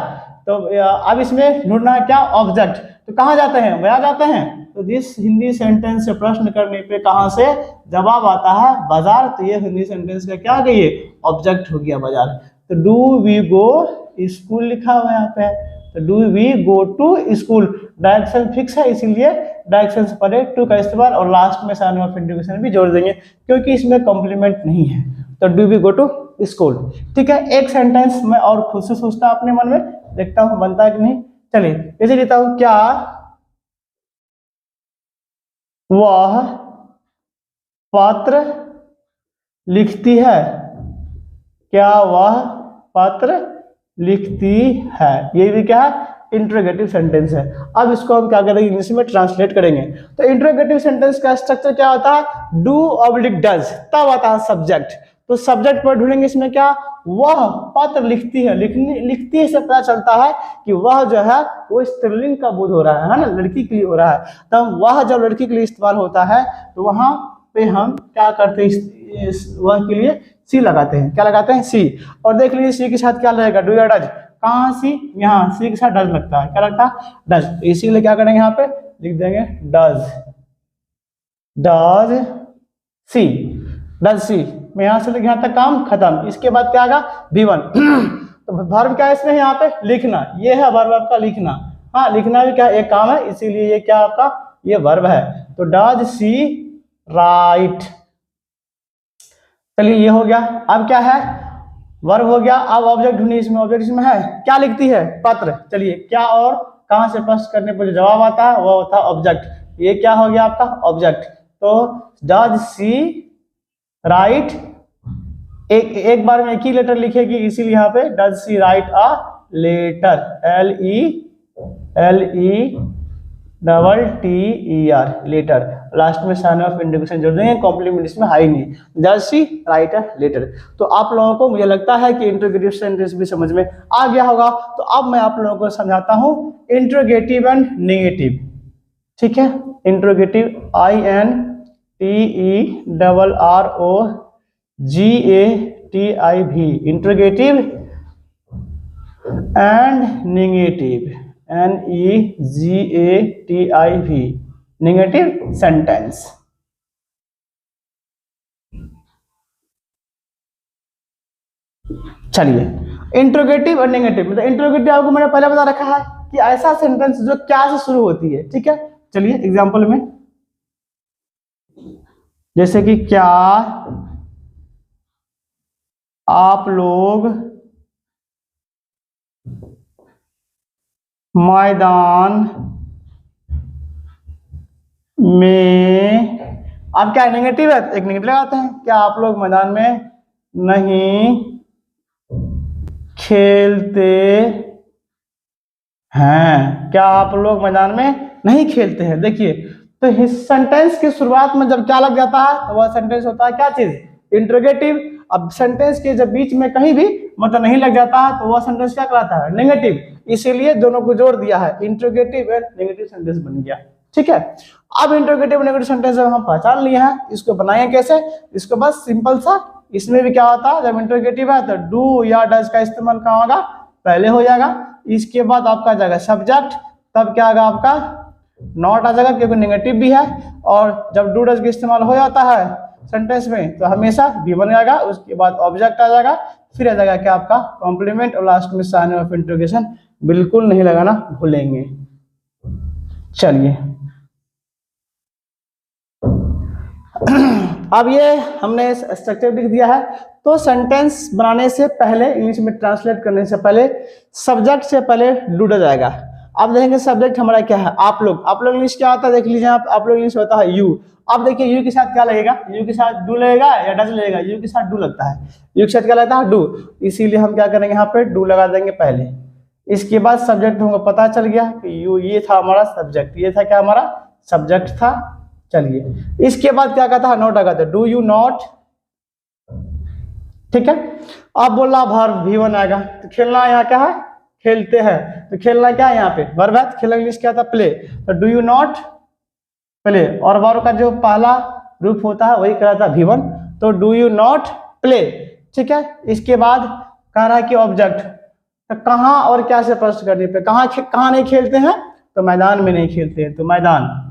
तो अब इसमें ढूंढना है क्या, ऑब्जेक्ट, तो कहाँ जाते हैं, बाजार जाते हैं। तो दिस हिंदी सेंटेंस से प्रश्न करने पे कहाँ से जवाब आता है, बाजार। तो ये हिंदी सेंटेंस का क्या गई, ऑब्जेक्ट हो गया बाजार। तो डू वी गो स्कूल लिखा हुआ है यहाँ पे, तो do we go to school, direction fix है इसीलिए डायरेक्शन से पहले टू का इस्तेमाल, और लास्ट में साइन ऑफ इंट्रोगेशन भी जोड़ देंगे क्योंकि इसमें कॉम्प्लीमेंट नहीं है। तो do we go to school. ठीक है, एक सेंटेंस मैं और खुद से सोचता अपने मन में, देखता हूं बनता है कि नहीं। चलिए जैसे लिखता हूं, क्या वह पत्र लिखती है, क्या वह पत्र लिखती है। ये भी क्या है, इंट्रोगेटिव सेंटेंस है। अब इसको हम क्या करेंगे, इंग्लिश में ट्रांसलेट करेंगे। तो इंट्रोगेटिव सेंटेंस का स्ट्रक्चर क्या होता है, डू ऑब्लिक डज, तब आता है सब्जेक्ट। तो सब्जेक्ट पर ढूंढेंगे इसमें क्या, वह पत्र लिखती है। लिखती है से पता चलता है कि वह जो है वो स्त्रीलिंग का बोध हो रहा है ना, लड़की के लिए हो रहा है। तब वह जब लड़की के लिए इस्तेमाल होता है तो वहां पे हम क्या करते हैं, वह के लिए सी लगाते हैं। क्या लगाते हैं, सी। और देख लीजिए सी के साथ क्या लगेगा, डू या डज। कहाँ सी, यहाँ सी के साथ डज लगता है। क्या लगता है, डज। इसीलिए क्या करेंगे, यहाँ पे लिख देंगे does, does she, does she. मैं यहाँ से यहाँ तक काम खत्म। इसके बाद क्या आएगा, V1। तो वर्ब क्या है इसमें, यहाँ पे लिखना। ये है वर्ब आपका लिखना। हाँ, लिखना भी क्या एक काम है, इसीलिए ये क्या आपका ये वर्ब है। तो डज सी राइट। चलिए ये हो गया। अब क्या है, वर्ब हो गया। अब ऑब्जेक्ट ढूंढिए इसमें। ऑब्जेक्ट इसमें है, क्या लिखती है, पत्र। चलिए क्या और कहां से प्रश्न करने पर जो जवाब आता है वो होता है ऑब्जेक्ट। ये क्या हो गया आपका ऑब्जेक्ट। तो डज सी राइट, एक बार में एक ही लेटर लिखेगी, इसीलिए यहाँ पे does she write a letter, LETTER, letter. Last में साइन ऑफ इंडिकेशन जोड़ देंगे, कॉम्प्लीमेंट इसमें है ही नहीं। Does she write a letter. तो आप लोगों को मुझे लगता है कि इंट्रोगेटिव सेंटेंस भी समझ में आ गया होगा। तो अब मैं आप लोगों को समझाता हूं इंट्रोगेटिव एंड नेगेटिव। ठीक है, interrogative INTERROGATIV, interrogative and negative, NEGATIV, negative sentence. चलिए इंट्रोगेटिव और नेगेटिव, मतलब इंट्रोगेटिव आपको मैंने पहले बता रखा है कि ऐसा सेंटेंस जो क्या से शुरू होती है। ठीक है, चलिए एग्जांपल में, जैसे कि क्या आप लोग मैदान में, अब क्या नेगेटिव है, एक नेगेटिव लगाते हैं। क्या आप लोग मैदान में नहीं खेलते हैं, क्या आप लोग मैदान में नहीं खेलते हैं। देखिए, तो इस सेंटेंस की शुरुआत में जब क्या लग जाता है तो वह सेंटेंस होता है क्या चीज, इंट्रोगेटिव। अब सेंटेंस के जब बीच में कहीं भी मतलब नहीं लग जाता है तो वह सेंटेंस क्या कहलाता है, नेगेटिव। इसीलिए दोनों को जोड़ दिया है, इंट्रोगेटिव एंड नेगेटिव सेंटेंस बन गया। ठीक है, अब इंट्रोगेटिव नेगेटिव सेंटेंस जब हम पहचान लिए हैं, इसको बनाएंगे कैसे, इसको बस सिंपल सा, इसमें भी क्या होता है, जब इंट्रोगेटिव है तो डू या डज का इस्तेमाल कहाँ होगा, पहले हो जाएगा। इसके बाद आपका जाएगा सब्जेक्ट, तब क्या आएगा आपका नॉट आ जाएगा क्योंकि नेगेटिव भी है। और जब डू डज का इस्तेमाल हो जाता है सेंटेंस में तो हमेशा V1 आएगा, उसके बाद ऑब्जेक्ट आ जाएगा, फिर आ जाएगा क्या आपका कॉम्प्लीमेंट, और लास्ट में साइन ऑफ इंट्रोगेशन बिल्कुल नहीं लगाना भूलेंगे। चलिए अब ये हमने स्ट्रक्चर लिख दिया है। तो सेंटेंस बनाने से पहले, इंग्लिश में ट्रांसलेट करने से पहले सब्जेक्ट से पहले डू डज आएगा। अब देखेंगे सब्जेक्ट हमारा क्या है, आप लोग। आप लोग इंग्लिश क्या होता है देख लीजिए, आप लोग इंग्लिश होता है यू। अब देखिए यू के साथ क्या लगेगा, यू के साथ डू लगेगा या डज लगेगा, यू के साथ डू लगता है, यू के साथ क्या लगता है डू, इसीलिए हम क्या करेंगे यहाँ पे डू लगा देंगे पहले। इसके बाद सब्जेक्ट हमको पता चल गया कि यू, ये था हमारा सब्जेक्ट, ये था क्या हमारा सब्जेक्ट था। चलिए इसके बाद क्या कहता है, नॉट लगाते, डू यू नॉट। ठीक है, अब बोला वर्ब V1 आएगा, तो खेलना यहाँ क्या है, खेलते हैं। तो खेलना क्या है यहाँ पे वर्ब है, खेलना इंग्लिश क्या था, प्ले। तो डू यू नॉट प्ले, और वर्ब का जो पहला रूप होता है वही कहलाता है V1। तो डू यू नॉट प्ले। ठीक है, इसके बाद कह रहा है कि ऑब्जेक्ट, तो कहाँ और क्या से प्रश्न करने पे, कहाँ नहीं खेलते हैं, तो मैदान में नहीं खेलते हैं। तो मैदान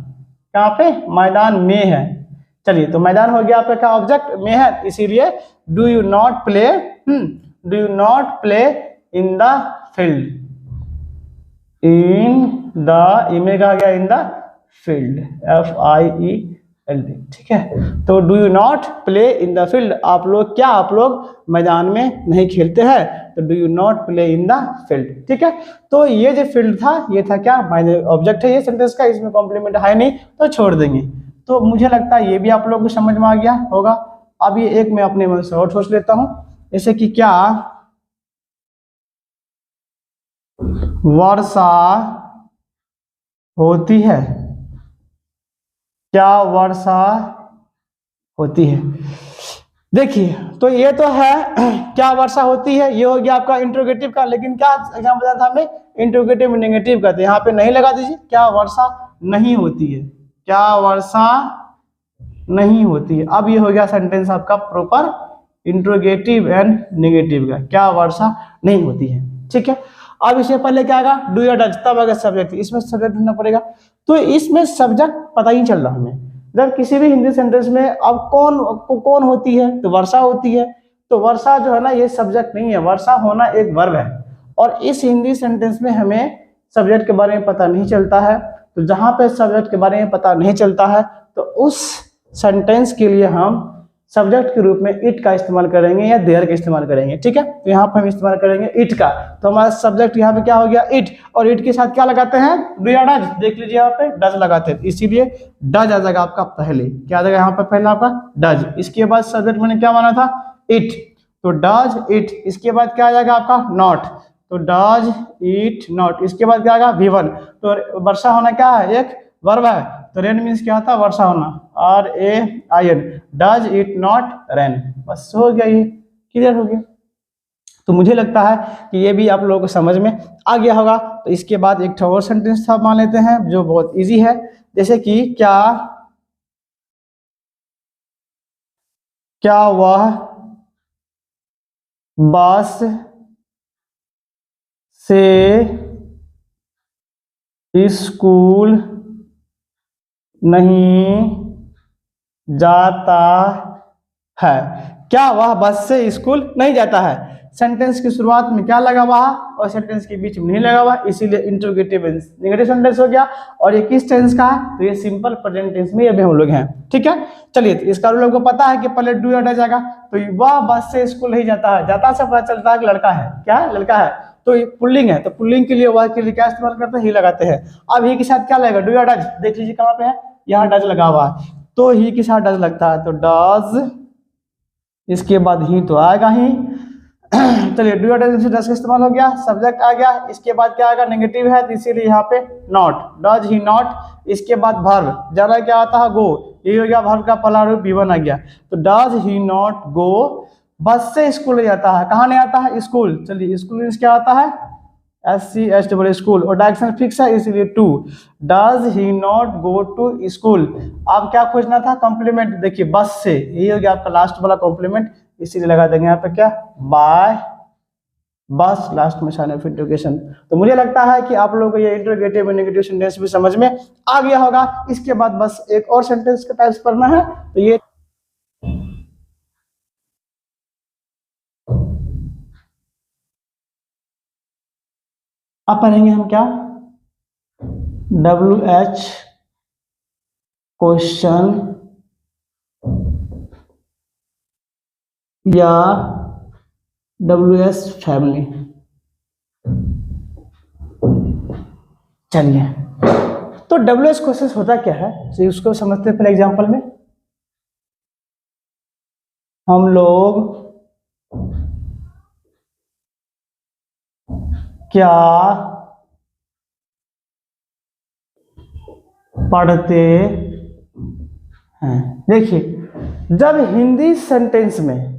कहाँ पे, मैदान में है। चलिए तो मैदान हो गया आपका क्या, ऑब्जेक्ट में है, इसीलिए do you not play, do you not play in the field, in the, image आ गया इन द फील्ड, FIELD। ठीक है, तो do you not play in the field, आप लोग क्या, आप लोग मैदान में नहीं खेलते हैं, तो do you not play in the field. ठीक है, तो ये जो फील्ड था ये था क्या, ऑब्जेक्ट है ये सेंटेंस का, इसमें कॉम्प्लीमेंट है नहीं तो छोड़ देंगे। तो मुझे लगता है ये भी आप लोगों को समझ में आ गया होगा। अब ये एक मैं अपने मन से और सोच लेता हूँ, जैसे कि क्या वर्षा होती है, क्या वर्षा होती है। देखिए तो ये तो है क्या वर्षा होती है, ये हो गया आपका इंट्रोगेटिव का, लेकिन क्या एग्जाम बताया था हमने, इंट्रोगेटिव में नेगेटिव का, तो यहाँ पे नहीं लगा दीजिए, क्या वर्षा नहीं होती है, क्या वर्षा नहीं होती है। अब ये हो गया सेंटेंस आपका प्रॉपर इंट्रोगेटिव एंड नेगेटिव का, क्या वर्षा नहीं होती है, ठीक है। अब इससे पहले क्या आएगा, डू या डज, तब अगर सब्जेक्ट, इसमें सब्जेक्ट ढूंढना पड़ेगा, तो इसमें सब्जेक्ट पता ही चल रहा हमें। जब किसी भी हिंदी सेंटेंस में अब कौन होती है, तो वर्षा होती है, तो वर्षा जो है ना ये सब्जेक्ट नहीं है, वर्षा होना एक वर्ब है, और इस हिंदी सेंटेंस में हमें सब्जेक्ट के बारे में पता नहीं चलता है। तो जहां पे सब्जेक्ट के बारे में पता नहीं चलता है तो उस सेंटेंस के लिए हम सब्जेक्ट के रूप में इट का इस्तेमाल करेंगे या देयर का इस्तेमाल करेंगे, ठीक है। तो यहाँ पर हम इस्तेमाल करेंगे इट का, तो हमारा सब्जेक्ट यहाँ पे क्या हो गया, इट, और इट के साथ क्या लगाते हैं, डू या डज, देख लीजिए यहाँ पे डज लगाते हैं, इसीलिए डज आ जाएगा आपका पहले, क्या आ जाएगा यहाँ पर पहले आपका डज, इसके बाद सब्जेक्ट मैंने क्या माना था, इट, तो डज इट, इसके बाद क्या आ जाएगा आपका नॉट, तो डज इट नॉट, इसके बाद क्या आएगा V1, तो वर्षा होना क्या है, एक वर्ब है, तो रेन मीन्स क्या होता है, वर्षा होना, RAIN, does it not rain, बस हो गया, ये क्लियर हो गया। तो मुझे लगता है कि ये भी आप लोगों को समझ में आ गया होगा। तो इसके बाद एक और सेंटेंस था मान लेते हैं जो बहुत इजी है, जैसे कि क्या वह बस से स्कूल नहीं जाता है, क्या वह बस से स्कूल नहीं जाता है। सेंटेंस की शुरुआत में क्या लगा हुआ और सेंटेंस के बीच में नहीं लगा हुआ, इसीलिए इंट्रोगेटिव नेगेटिव सेंटेंस हो गया। और ये किस टेंस का है, तो ये सिंपल प्रेजेंट टेंस में अभी हम लोग हैं, ठीक है। चलिए, तो इसका रूल आपको पता है कि पहले डू या डज जाएगा, तो वह बस से स्कूल नहीं जाता है, जाता से पता चलता है कि लड़का है, क्या लड़का है, तो ये पुल्लिंग है, तो पुल्लिंग के लिए वह के लिए क्या इस्तेमाल करते हैं, ही लगाते हैं। अब ही के साथ क्या लगेगा, डू या डज, देख लीजिए कहाँ पे है, यहाँ डज लगा हुआ है, तो ही के साथ डज लगता है, तो डज, इसके बाद ही तो आएगा ही। चलिए, डू या डज से डज का इस्तेमाल हो गया, सब्जेक्ट आ गया, इसके बाद क्या आएगा, नेगेटिव है, तो इसीलिए यहाँ पे नॉट, डज ही नॉट, इसके बाद वर्ब, जाना क्या आता है, गो, ये हो गया वर्ब का पहला रूप V1 आ गया, तो डज ही नॉट गो बस से स्कूल नहीं जाता है, कहाँ नहीं आता है, स्कूल। चलिए, स्कूल मीन्स क्या आता है, SCH स्कूल, और डायरेक्शन फिक्स है इसीलिए to, does he not go to school. अब क्या खोजना था, कॉम्प्लीमेंट, देखिए बस से, यही हो गया आपका लास्ट वाला कॉम्प्लीमेंट, इसीलिए लगा देंगे यहाँ पे क्या, बाय बस, लास्ट में साइन ऑफ इंट्रोगेशन। तो मुझे लगता है कि आप लोगों को ये इंट्रोगेटिव और नेगेटिव सेंटेंस भी समझ में आ गया होगा। इसके बाद बस एक और सेंटेंस का टाइप्स पढ़ना है, तो ये अब पढ़ेंगे हम क्या, WH क्वेश्चन या WS फैमिली। चलिए, तो WH क्वेश्चन होता क्या है, तो उसको समझते हैं। पहले एग्जांपल में हम लोग क्या पढ़ते हैं। देखिए, जब हिंदी सेंटेंस में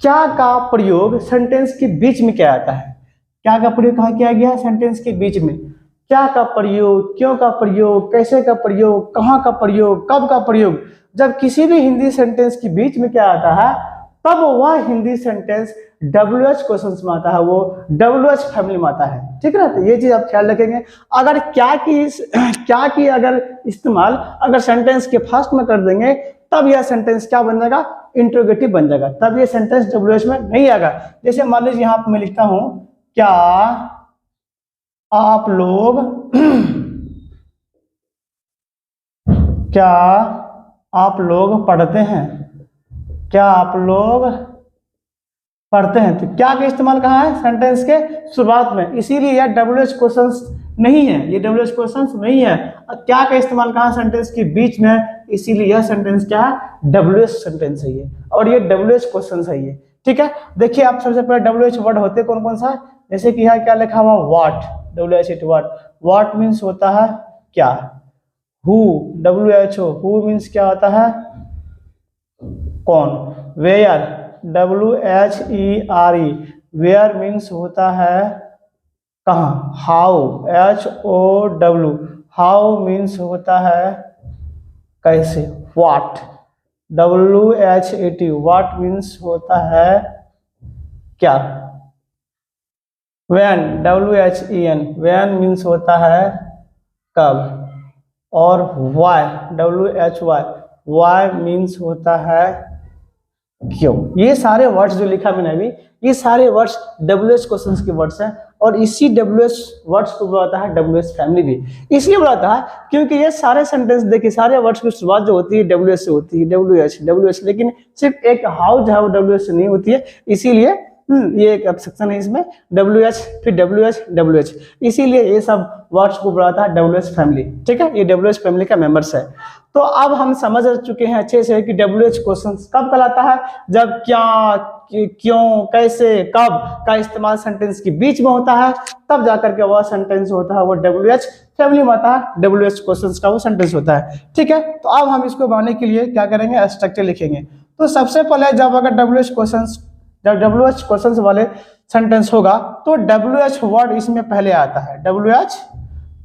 क्या का प्रयोग सेंटेंस के बीच में क्या आता है, क्या का प्रयोग कहाँ किया गया है, सेंटेंस के बीच में, क्या का प्रयोग, क्यों का प्रयोग, कैसे का प्रयोग, कहाँ का प्रयोग, कब का प्रयोग, जब किसी भी हिंदी सेंटेंस के बीच में क्या आता है, तब वह हिंदी सेंटेंस WH क्वेश्चंस में आता है, वो WH फैमिली में आता है, ठीक है ना। तो ये चीज आप ख्याल रखेंगे। अगर क्या की अगर इस्तेमाल अगर सेंटेंस के फर्स्ट में कर देंगे, तब यह सेंटेंस क्या बन जाएगा, इंट्रोगेटिव बन जाएगा, तब ये सेंटेंस WH में नहीं आएगा। जैसे मान लीजिए यहाँ पर मैं लिखता हूं, क्या आप लोग क्या आप लोग पढ़ते हैं, क्या आप लोग पढ़ते हैं, तो क्या का इस्तेमाल कहाँ है, सेंटेंस के शुरुआत में, इसीलिए यह WH क्वेश्चंस नहीं है, ये WH क्वेश्चंस नहीं है। क्या का इस्तेमाल कहाँ, सेंटेंस के बीच में, इसीलिए यह सेंटेंस क्या है, WH सेंटेंस है ये, और ये WH क्वेश्चंस है ये, ठीक है, देखिए आप सबसे पहले WH वर्ड होते कौन कौन सा है, जैसे कि यहाँ क्या लिखा हुआ what, WH word, what means होता है क्या, हु, WHO, हु मीन्स क्या होता है कौन, वेयर, WHERE, वेयर मीन्स होता है कहाँ, हाउ, HOW, हाउ मीन्स होता है कैसे, व्हाट, WHAT, व्हाट मीन्स होता है क्या, व्हेन, WHEN, व्हेन मीन्स होता है कब, और व्हाई, WHY, व्हाई मीन्स होता है क्यों। ये सारे वर्ड्स जो लिखा मैंने अभी, ये सारे वर्ड्स WH क्वेश्चंस के वर्ड्स हैं, और इसी WH वर्ड्स को बुलाता है WH फैमिली भी, इसलिए बुलाता है क्योंकि ये सारे सेंटेंस देखिए, सारे वर्ड्स की शुरुआत जो होती है WH से होती है, WH, लेकिन सिर्फ एक हाउ जो है वो WH से नहीं होती है, इसीलिए ये एक सेक्शन है इसमें, WH फिर WH, इसीलिए ये सब वर्ड्स को बुलाता है WH फैमिली, ठीक है, ये WH फैमिली का मेंबर्स है। तो अब हम समझ चुके हैं अच्छे से कि WH क्वेश्चंस कब कहलाता है, जब क्या, क्यों, कैसे, कब का इस्तेमाल सेंटेंस के बीच में होता है, तब जाकर के वह सेंटेंस होता है वो WH फैमिली में आता है, WH क्वेश्चंस का वो सेंटेंस होता है, ठीक है। तो अब हम इसको बनाने के लिए क्या करेंगे, स्ट्रक्चर लिखेंगे। तो सबसे पहले जब अगर WH क्वेश्चंस वाले सेंटेंस होगा तो WH वर्ड इसमें पहले आता है, WH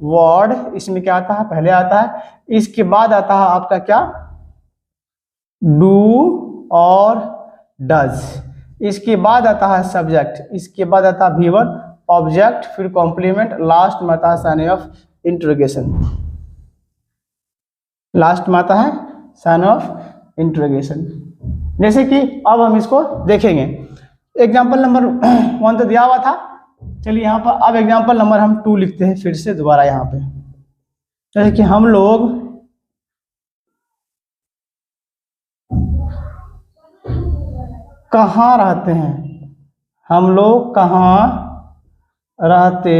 वर्ड इसमें क्या आता है, पहले आता है, इसके बाद आता है आपका क्या, डू और डज, इसके बाद आता है सब्जेक्ट, इसके बाद आता है V1 ऑब्जेक्ट, फिर कॉम्प्लीमेंट, लास्ट में आता है साइन ऑफ इंट्रोगेशन, लास्ट में आता है साइन ऑफ इंट्रोगेशन। जैसे कि अब हम इसको देखेंगे, एग्जाम्पल नंबर 1 तो दिया हुआ था, चलिए यहाँ पर अब एग्जाम्पल नंबर हम 2 लिखते हैं फिर से दोबारा यहाँ पे, जैसे कि हम लोग कहाँ रहते हैं, हम लोग कहाँ रहते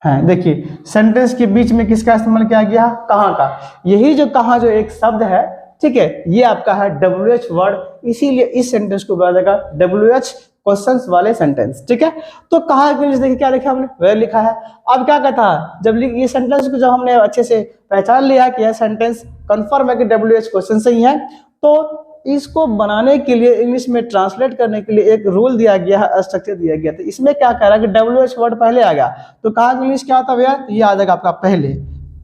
हैं, देखिए सेंटेंस के बीच में किसका इस्तेमाल किया गया, कहाँ का, यही जो कहाँ जो एक शब्द है, ठीक है, ये आपका है WH वर्ड, इसीलिए इस सेंटेंस को बोला जाएगा WH क्वेश्चंस वाले सेंटेंस, ठीक है। तो कहाँ के लिए देखिए क्या लिखा हमने, वेयर लिखा है। अब क्या कहता है, जब ये सेंटेंस को जब हमने अच्छे से पहचान लिया कि यह सेंटेंस कंफर्म है कि WH क्वेश्चन सही है, तो इसको बनाने के लिए इंग्लिश में ट्रांसलेट करने के लिए एक रूल दिया गया है, स्ट्रक्चर दिया गया। तो इसमें क्या कह रहा है कि WH वर्ड पहले आ गया, तो कहाँ के इंग्लिश क्या आता है, वेयर, ये आ जाएगा आपका पहले,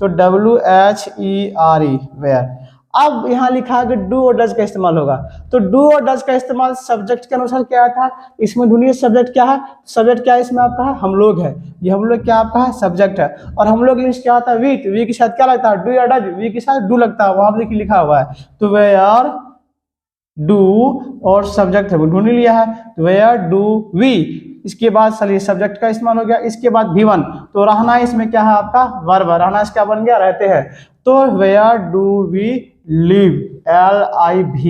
तो WHERE, वेयर। अब यहाँ लिखा है कि डू और डज का इस्तेमाल होगा, तो डू और डज का इस्तेमाल सब्जेक्ट के अनुसार क्या था, इसमें ढूंढिए सब्जेक्ट क्या है, सब्जेक्ट क्या है इसमें आपका है हम लोग है, ये हम लोग क्या आपका है सब्जेक्ट है, और हम लोग इंग्लिश क्या आता है वी, वी के साथ क्या लगता है डू या डज, वी के साथ डू लगता है, वहां पर लिखा हुआ है, तो वेयर डू और सब्जेक्ट है वो ढूंढ लिया है, तो वेयर डू वी, इसके बाद चलिए सब्जेक्ट का इस्तेमाल हो गया, इसके बाद V1, तो रहना इसमें क्या है आपका वर्ब, रहना इसका बन गया रहते हैं, तो where do we live, LIV,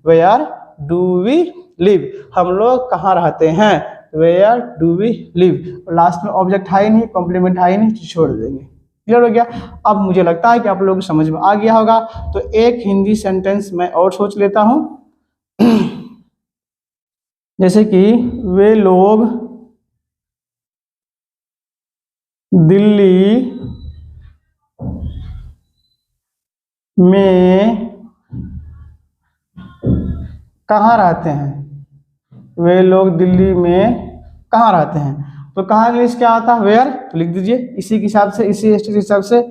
where do we live, हम लोग कहाँ रहते हैं, where do we live, last में ऑब्जेक्ट है ही नहीं, कॉम्प्लीमेंट है ही नहीं, छोड़ देंगे, क्लियर हो गया। अब मुझे लगता है कि आप लोगों को समझ में आ गया होगा, तो एक हिंदी सेंटेंस मैं और सोच लेता हूं, जैसे कि वे लोग दिल्ली में कहाँ रहते हैं, वे लोग दिल्ली में कहाँ रहते हैं, तो कहाँ इंग्लिश क्या आता है वेयर, तो लिख दीजिए इसी के हिसाब से, इसी हिसाब से,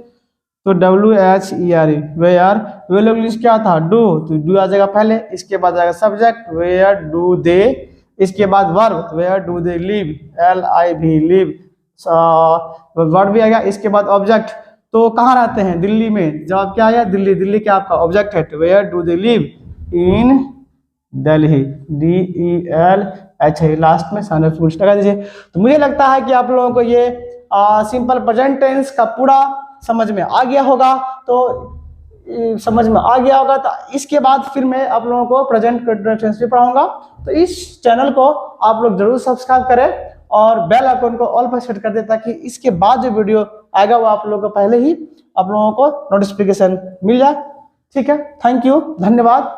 तो WHERE, वेयर, वे लोग इंग्लिश क्या था डू, तो डू आ जाएगा पहले, इसके बाद आएगा सब्जेक्ट वेयर डू दे, इसके बाद verb where do they live, LIV live, verb भी आ गया, इसके बाद ऑब्जेक्ट, तो कहाँ रहते हैं दिल्ली में, जवाब क्या आया दिल्ली, दिल्ली क्या आपका ऑब्जेक्ट है, तो where do they live in Delhi, DELH, last में साइन ऑफ लगा दीजिए। तो मुझे लगता है कि आप लोगों को ये सिंपल प्रेजेंट टेंस का पूरा समझ में आ गया होगा, तो समझ में आ गया होगा, तो इसके बाद फिर मैं आप लोगों को प्रेजेंट टेंस भी पढ़ाऊंगा, तो इस चैनल को आप लोग जरूर सब्सक्राइब करें और बेल आइकन को ऑल पर सेट कर दें, ताकि इसके बाद जो वीडियो आएगा वो आप लोगों को पहले ही आप लोगों को नोटिफिकेशन मिल जाए, ठीक है। थैंक यू, धन्यवाद।